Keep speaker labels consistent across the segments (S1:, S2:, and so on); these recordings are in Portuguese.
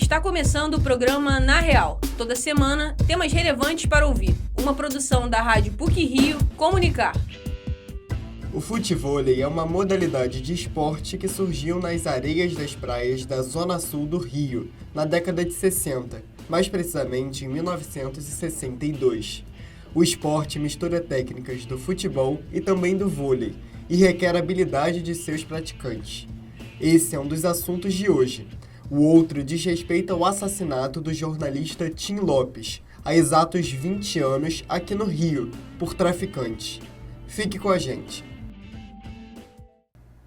S1: Está começando o programa Na Real. Toda semana, temas relevantes para ouvir. Uma produção da Rádio PUC-Rio Comunicar.
S2: O futevôlei é uma modalidade de esporte que surgiu nas areias das praias da Zona Sul do Rio, na década de 60, mais precisamente em 1962. O esporte mistura técnicas do futebol e também do vôlei e requer a habilidade de seus praticantes. Esse é um dos assuntos de hoje. O outro diz respeito ao assassinato do jornalista Tim Lopes, há exatos 20 anos aqui no Rio, por traficantes. Fique com a gente.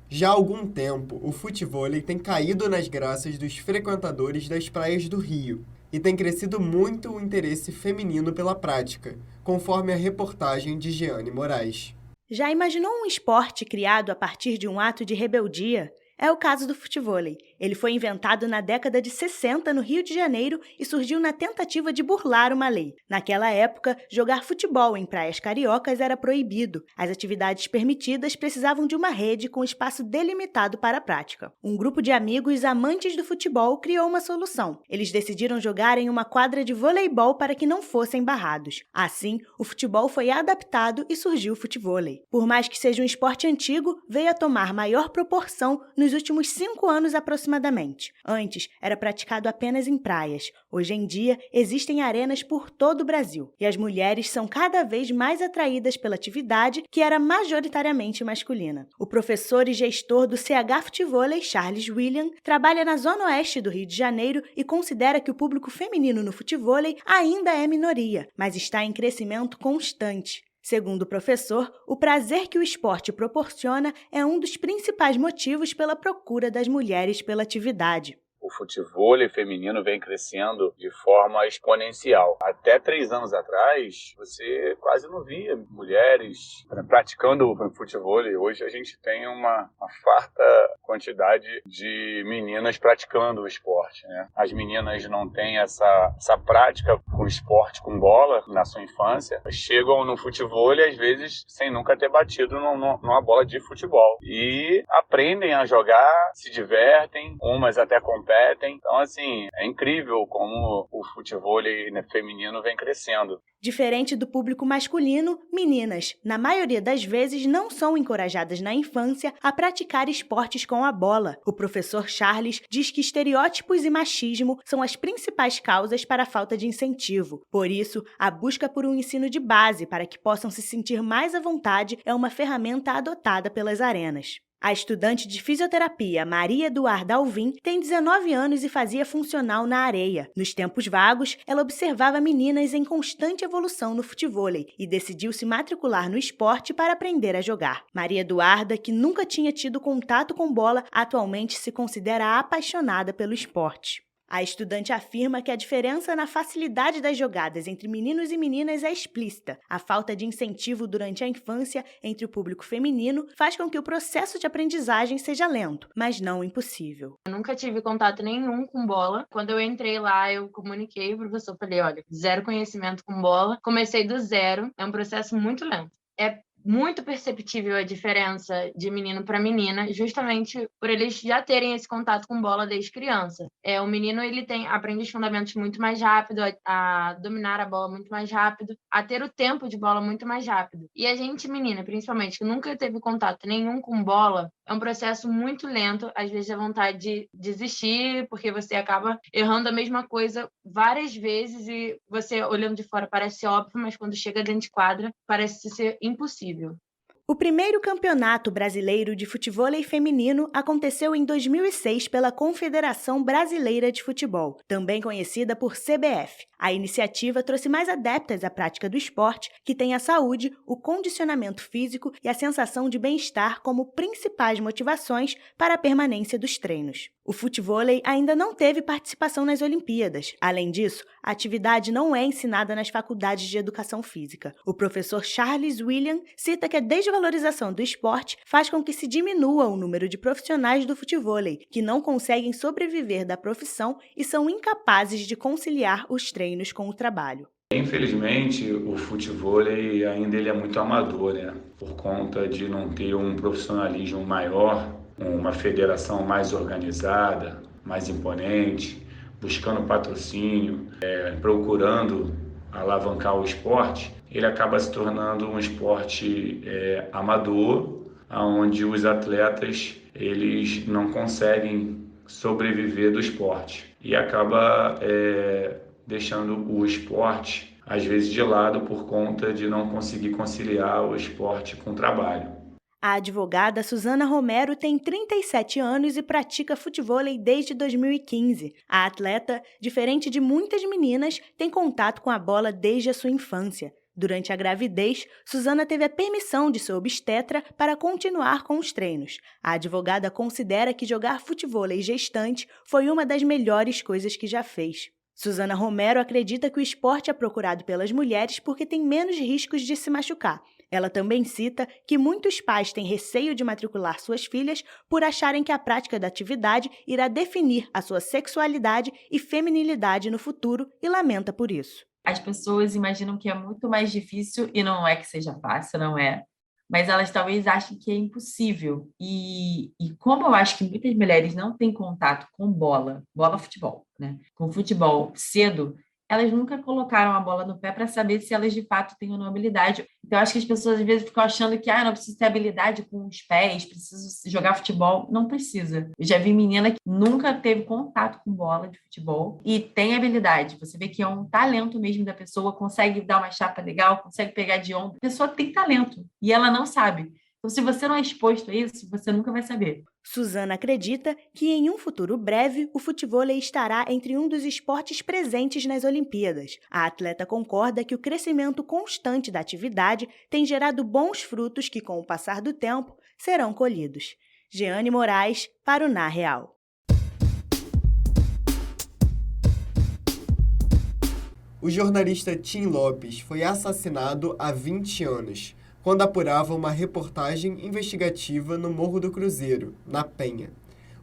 S2: Já há algum tempo, o futevôlei tem caído nas graças dos frequentadores das praias do Rio e tem crescido muito o interesse feminino pela prática, conforme a reportagem de Jeane Moraes.
S3: Já imaginou um esporte criado a partir de um ato de rebeldia? É o caso do futevôlei. Ele foi inventado na década de 60 no Rio de Janeiro e surgiu na tentativa de burlar uma lei. Naquela época, jogar futebol em praias cariocas era proibido. As atividades permitidas precisavam de uma rede com espaço delimitado para a prática. Um grupo de amigos amantes do futebol criou uma solução. Eles decidiram jogar em uma quadra de voleibol para que não fossem barrados. Assim, o futebol foi adaptado e surgiu o futevôlei. Por mais que seja um esporte antigo, veio a tomar maior proporção nos últimos 5 anos aproximadamente. Antes, era praticado apenas em praias. Hoje em dia, existem arenas por todo o Brasil. E as mulheres são cada vez mais atraídas pela atividade, que era majoritariamente masculina. O professor e gestor do CH Futevôlei, Charles William, trabalha na zona oeste do Rio de Janeiro e considera que o público feminino no futevôlei ainda é minoria, mas está em crescimento constante. Segundo o professor, o prazer que o esporte proporciona é um dos principais motivos pela procura das mulheres pela atividade.
S4: O futevôlei feminino vem crescendo de forma exponencial. Até 3 anos atrás, você quase não via mulheres praticando futevôlei. Hoje a gente tem uma farta quantidade de meninas praticando o esporte, né? As meninas não têm essa prática com esporte, com bola, na sua infância. Chegam no futevôlei, às vezes, sem nunca ter batido numa bola de futebol. E aprendem a jogar, se divertem, umas até competem. Então, assim, é incrível como o futevôlei feminino vem crescendo.
S3: Diferente do público masculino, meninas, na maioria das vezes, não são encorajadas na infância a praticar esportes com a bola. O professor Charles diz que estereótipos e machismo são as principais causas para a falta de incentivo. Por isso, a busca por um ensino de base para que possam se sentir mais à vontade é uma ferramenta adotada pelas arenas. A estudante de fisioterapia Maria Eduarda Alvim tem 19 anos e fazia funcional na areia. Nos tempos vagos, ela observava meninas em constante evolução no futevôlei e decidiu se matricular no esporte para aprender a jogar. Maria Eduarda, que nunca tinha tido contato com bola, atualmente se considera apaixonada pelo esporte. A estudante afirma que a diferença na facilidade das jogadas entre meninos e meninas é explícita. A falta de incentivo durante a infância entre o público feminino faz com que o processo de aprendizagem seja lento, mas não impossível.
S5: Eu nunca tive contato nenhum com bola. Quando eu entrei lá, eu comuniquei, o professor falei, olha, 0 conhecimento com bola. Comecei do zero, é um processo muito lento. É muito perceptível a diferença de menino para menina, justamente por eles já terem esse contato com bola desde criança. O menino ele aprende os fundamentos muito mais rápido, a dominar a bola muito mais rápido, a ter o tempo de bola muito mais rápido. E a gente, menina, principalmente, que nunca teve contato nenhum com bola, é um processo muito lento, às vezes dá vontade de desistir, porque você acaba errando a mesma coisa várias vezes e você, olhando de fora, parece óbvio, mas quando chega dentro de quadra, parece ser impossível.
S3: O primeiro campeonato brasileiro de futevôlei feminino aconteceu em 2006 pela Confederação Brasileira de Futebol, também conhecida por CBF. A iniciativa trouxe mais adeptas à prática do esporte, que tem a saúde, o condicionamento físico e a sensação de bem-estar como principais motivações para a permanência dos treinos. O futevôlei ainda não teve participação nas Olimpíadas. Além disso, a atividade não é ensinada nas faculdades de educação física. O professor Charles William cita que a desvalorização do esporte faz com que se diminua o número de profissionais do futevôlei, que não conseguem sobreviver da profissão e são incapazes de conciliar os treinos com o trabalho.
S4: Infelizmente, o futevôlei ainda ele é muito amador, né? Por conta de não ter um profissionalismo maior, uma federação mais organizada, mais imponente, buscando patrocínio, procurando alavancar o esporte, ele acaba se tornando um esporte amador, onde os atletas eles não conseguem sobreviver do esporte e acaba deixando o esporte, às vezes, de lado por conta de não conseguir conciliar o esporte com o trabalho.
S3: A advogada Suzana Romero tem 37 anos e pratica futevôlei desde 2015. A atleta, diferente de muitas meninas, tem contato com a bola desde a sua infância. Durante a gravidez, Suzana teve a permissão de sua obstetra para continuar com os treinos. A advogada considera que jogar futevôlei gestante foi uma das melhores coisas que já fez. Suzana Romero acredita que o esporte é procurado pelas mulheres porque tem menos riscos de se machucar. Ela também cita que muitos pais têm receio de matricular suas filhas por acharem que a prática da atividade irá definir a sua sexualidade e feminilidade no futuro e lamenta por isso.
S6: As pessoas imaginam que é muito mais difícil e não é que seja fácil, não é. Mas elas talvez achem que é impossível. E como eu acho que muitas mulheres não têm contato com bola futebol, né? Com futebol cedo, elas nunca colocaram a bola no pé para saber se elas de fato têm ou não habilidade. Então, eu acho que as pessoas às vezes ficam achando que não preciso ter habilidade com os pés, preciso jogar futebol. Não precisa. Eu já vi menina que nunca teve contato com bola de futebol e tem habilidade. Você vê que é um talento mesmo da pessoa, consegue dar uma chapa legal, consegue pegar de ombro. A pessoa tem talento e ela não sabe. Então, se você não é exposto a isso, você nunca vai saber.
S3: Suzana acredita que em um futuro breve, o futevôlei estará entre um dos esportes presentes nas Olimpíadas. A atleta concorda que o crescimento constante da atividade tem gerado bons frutos que, com o passar do tempo, serão colhidos. Jeane Moraes, para o Na Real.
S2: O jornalista Tim Lopes foi assassinado há 20 anos. Quando apurava uma reportagem investigativa no Morro do Cruzeiro, na Penha.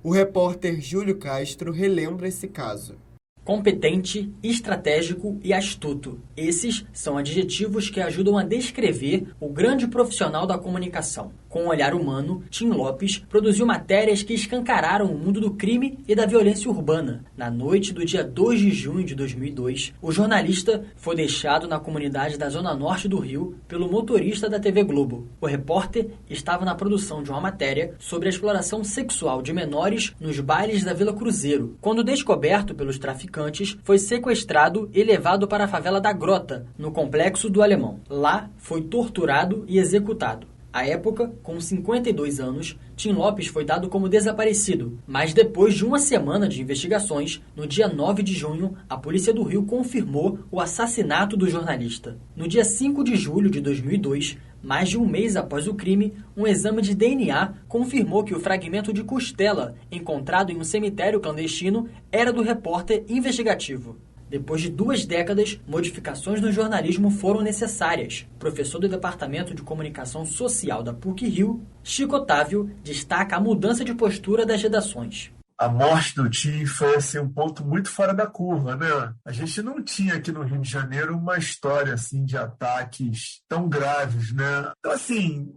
S2: O repórter Júlio Castro relembra esse caso.
S7: Competente, estratégico e astuto. Esses são adjetivos que ajudam a descrever o grande profissional da comunicação. Com um olhar humano, Tim Lopes produziu matérias que escancararam o mundo do crime e da violência urbana. Na noite do dia 2 de junho de 2002, o jornalista foi deixado na comunidade da Zona Norte do Rio pelo motorista da TV Globo. O repórter estava na produção de uma matéria sobre a exploração sexual de menores nos bailes da Vila Cruzeiro. Quando descoberto pelos traficantes, foi sequestrado e levado para a favela da Grota, no Complexo do Alemão. Lá, foi torturado e executado. À época, com 52 anos, Tim Lopes foi dado como desaparecido, mas depois de uma semana de investigações, no dia 9 de junho, a Polícia do Rio confirmou o assassinato do jornalista. No dia 5 de julho de 2002, mais de um mês após o crime, um exame de DNA confirmou que o fragmento de costela encontrado em um cemitério clandestino era do repórter investigativo. Depois de 2 décadas, modificações no jornalismo foram necessárias. Professor do Departamento de Comunicação Social da PUC-Rio, Chico Otávio destaca a mudança de postura das redações.
S8: A morte do Tim foi assim, um ponto muito fora da curva, né? A gente não tinha aqui no Rio de Janeiro uma história assim, de ataques tão graves, né? Então, assim,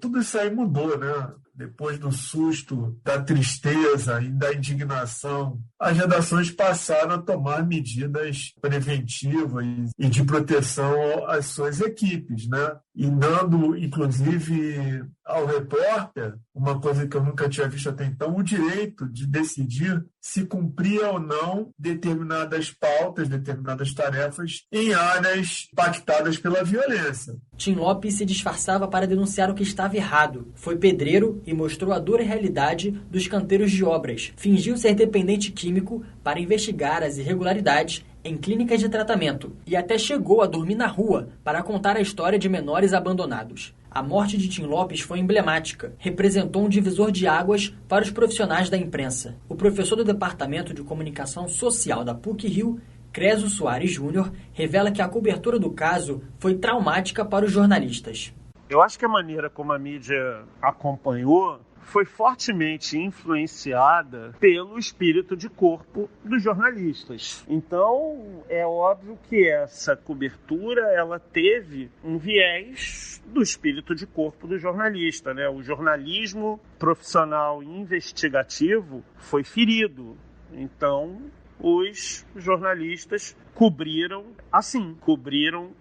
S8: tudo isso aí mudou, né? Depois do susto, da tristeza e da indignação, as redações passaram a tomar medidas preventivas e de proteção às suas equipes, né? E dando, inclusive, ao repórter, uma coisa que eu nunca tinha visto até então, o direito de decidir se cumpria ou não determinadas pautas, determinadas tarefas em áreas impactadas pela violência.
S7: Tim Lopes se disfarçava para denunciar o que estava errado. Foi pedreiro e mostrou a dura realidade dos canteiros de obras. Fingiu ser dependente químico para investigar as irregularidades em clínicas de tratamento e até chegou a dormir na rua para contar a história de menores abandonados. A morte de Tim Lopes foi emblemática. Representou um divisor de águas para os profissionais da imprensa. O professor do Departamento de Comunicação Social da PUC-Rio, Creso Soares Júnior, revela que a cobertura do caso foi traumática para os jornalistas.
S9: Eu acho que a maneira como a mídia acompanhou foi fortemente influenciada pelo espírito de corpo dos jornalistas. Então, é óbvio que essa cobertura ela teve um viés do espírito de corpo do jornalista, né? O jornalismo profissional e investigativo foi ferido. Então, os jornalistas cobriram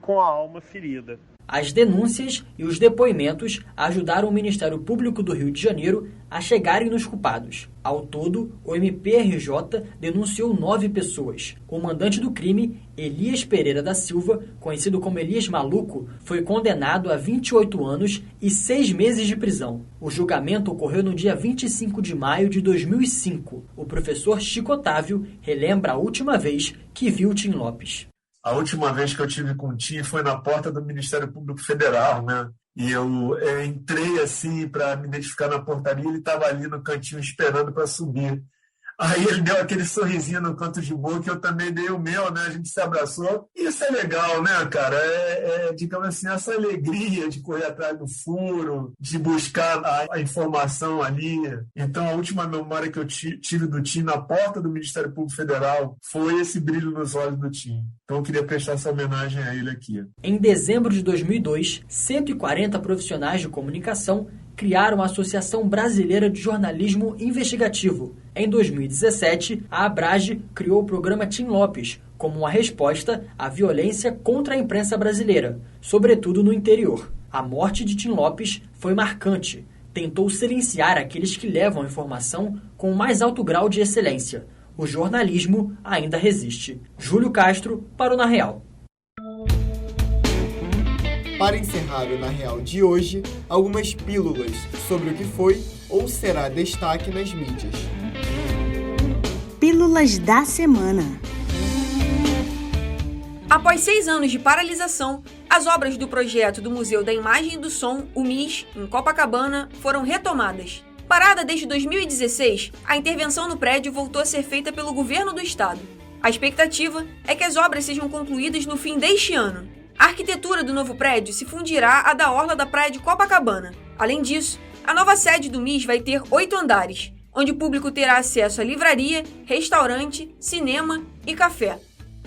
S9: com a alma ferida.
S7: As denúncias e os depoimentos ajudaram o Ministério Público do Rio de Janeiro a chegarem nos culpados. Ao todo, o MPRJ denunciou 9 pessoas. O mandante do crime, Elias Pereira da Silva, conhecido como Elias Maluco, foi condenado a 28 anos e 6 meses de prisão. O julgamento ocorreu no dia 25 de maio de 2005. O professor Chico Otávio relembra a última vez que viu o Tim Lopes.
S8: A última vez que eu tive com o Tim foi na porta do Ministério Público Federal, né? E eu entrei assim para me identificar na portaria, ele estava ali no cantinho esperando para subir. Aí ele deu aquele sorrisinho no canto de boca, eu também dei o meu, né? A gente se abraçou. E isso é legal, né, cara? Digamos assim, essa alegria de correr atrás do furo, de buscar a informação ali. Então, a última memória que eu tive do Tim na porta do Ministério Público Federal foi esse brilho nos olhos do Tim. Então, eu queria prestar essa homenagem a ele aqui.
S7: Em dezembro de 2002, 140 profissionais de comunicação criaram a Associação Brasileira de Jornalismo Investigativo. Em 2017, a Abrage criou o programa Tim Lopes, como uma resposta à violência contra a imprensa brasileira, sobretudo no interior. A morte de Tim Lopes foi marcante. Tentou silenciar aqueles que levam a informação com o mais alto grau de excelência. O jornalismo ainda resiste. Júlio Castro, para o Na Real.
S2: Para encerrar o Na Real de hoje, algumas pílulas sobre o que foi ou será destaque nas mídias.
S3: Pílulas da semana.
S1: Após 6 anos de paralisação, as obras do projeto do Museu da Imagem e do Som, o MIS, em Copacabana, foram retomadas. Parada desde 2016, a intervenção no prédio voltou a ser feita pelo governo do estado. A expectativa é que as obras sejam concluídas no fim deste ano. A arquitetura do novo prédio se fundirá à da orla da praia de Copacabana. Além disso, a nova sede do MIS vai ter 8 andares, onde o público terá acesso a livraria, restaurante, cinema e café.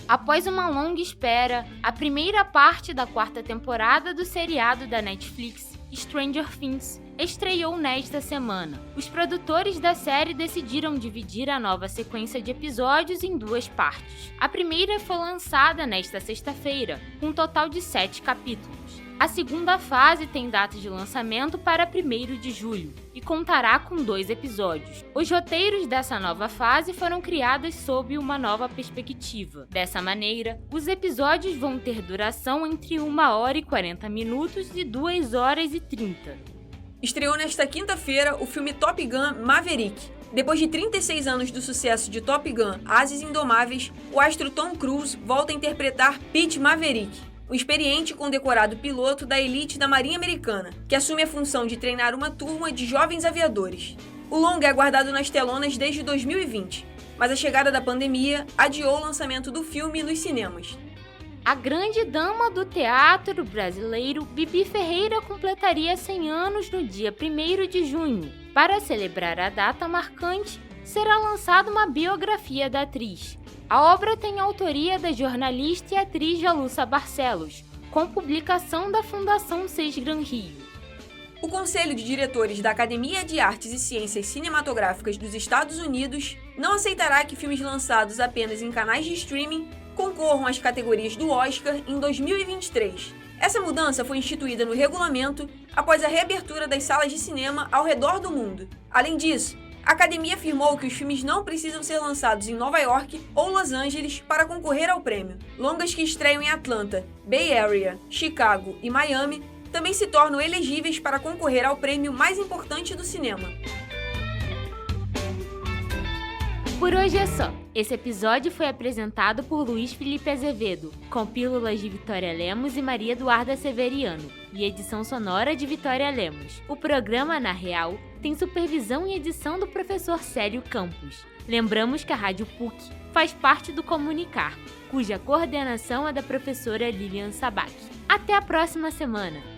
S10: Após uma longa espera, a primeira parte da 4ª temporada do seriado da Netflix, Stranger Things, estreou nesta semana. Os produtores da série decidiram dividir a nova sequência de episódios em 2 partes. A primeira foi lançada nesta sexta-feira, com um total de 7 capítulos. A segunda fase tem data de lançamento para 1º de julho e contará com 2 episódios. Os roteiros dessa nova fase foram criados sob uma nova perspectiva. Dessa maneira, os episódios vão ter duração entre 1 hora e 40 minutos e 2 horas e 30.
S1: Estreou nesta quinta-feira o filme Top Gun Maverick. Depois de 36 anos do sucesso de Top Gun Ases Indomáveis, o astro Tom Cruise volta a interpretar Pete Maverick, o experiente e condecorado piloto da elite da Marinha Americana, que assume a função de treinar uma turma de jovens aviadores. O longa é aguardado nas telonas desde 2020, mas a chegada da pandemia adiou o lançamento do filme nos cinemas.
S10: A grande dama do teatro brasileiro, Bibi Ferreira, completaria 100 anos no dia 1º de junho. Para celebrar a data marcante, será lançada uma biografia da atriz. A obra tem autoria da jornalista e atriz Jalussa Barcelos, com publicação da Fundação Seis Gran Rio.
S1: O Conselho de Diretores da Academia de Artes e Ciências Cinematográficas dos Estados Unidos não aceitará que filmes lançados apenas em canais de streaming concorram às categorias do Oscar em 2023. Essa mudança foi instituída no regulamento após a reabertura das salas de cinema ao redor do mundo. Além disso, a academia afirmou que os filmes não precisam ser lançados em Nova York ou Los Angeles para concorrer ao prêmio. Longas que estreiam em Atlanta, Bay Area, Chicago e Miami também se tornam elegíveis para concorrer ao prêmio mais importante do cinema.
S10: Por hoje é só. Esse episódio foi apresentado por Luiz Felipe Azevedo, com pílulas de Vitória Lemos e Maria Eduarda Severiano, e edição sonora de Vitória Lemos. O programa Na Real tem supervisão e edição do professor Célio Campos. Lembramos que a Rádio PUC faz parte do Comunicar, cuja coordenação é da professora Lilian Sabac. Até a próxima semana!